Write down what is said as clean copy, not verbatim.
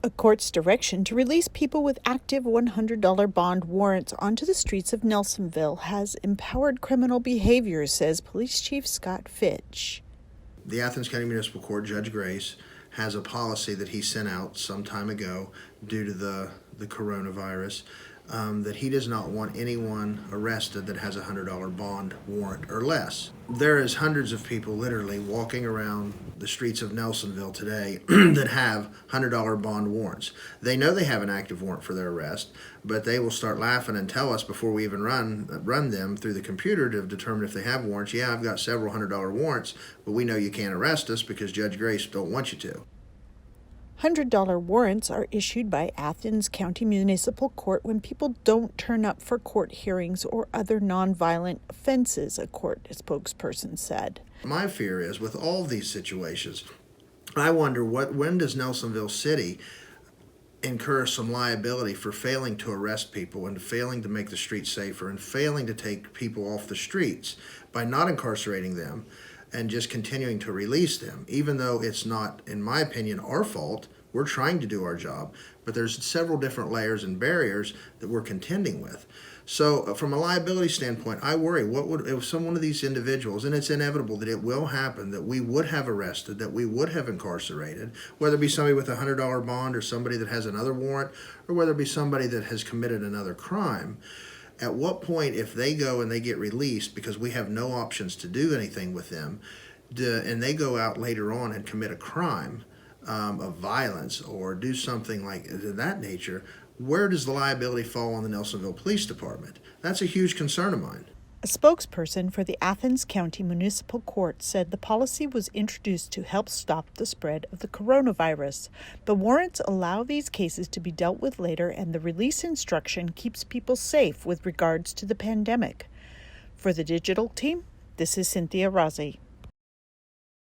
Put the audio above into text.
A court's direction to release people with active $100 bond warrants onto the streets of Nelsonville has empowered criminal behavior, says Police Chief Scott Fitch. The Athens County Municipal Court, Judge Grace, has a policy that he sent out some time ago due to the coronavirus, that he does not want anyone arrested that has a $100 bond warrant or less. There is hundreds of people literally walking around the streets of Nelsonville today that have $100 bond warrants. They know they have an active warrant for their arrest, but they will start laughing and tell us before we even run them through the computer to determine if they have warrants. Yeah, I've got several $100 warrants, but we know you can't arrest us because Judge Grace don't want you to. $100 warrants are issued by Athens County Municipal Court when people don't turn up for court hearings or other nonviolent offenses, a court spokesperson said. My fear is, with all these situations, I wonder when does Nelsonville City incur some liability for failing to arrest people and failing to make the streets safer and failing to take people off the streets by not incarcerating them and just continuing to release them, even though it's not, in my opinion, our fault. We're trying to do our job, but there's several different layers and barriers that we're contending with. So from a liability standpoint, I worry, what would, if some one of these individuals, and it's inevitable that it will happen, that we would have arrested, that we would have incarcerated, whether it be somebody with a $100 bond or somebody that has another warrant, or whether it be somebody that has committed another crime. At what point, if they go and they get released because we have no options to do anything with them, and they go out later on and commit a crime of violence or do something like that nature, where does the liability fall on the Nelsonville Police Department? That's a huge concern of mine. A spokesperson for the Athens County Municipal Court said the policy was introduced to help stop the spread of the coronavirus. The warrants allow these cases to be dealt with later, and the release instruction keeps people safe with regards to the pandemic. For the digital team, this is Cynthia Rossi.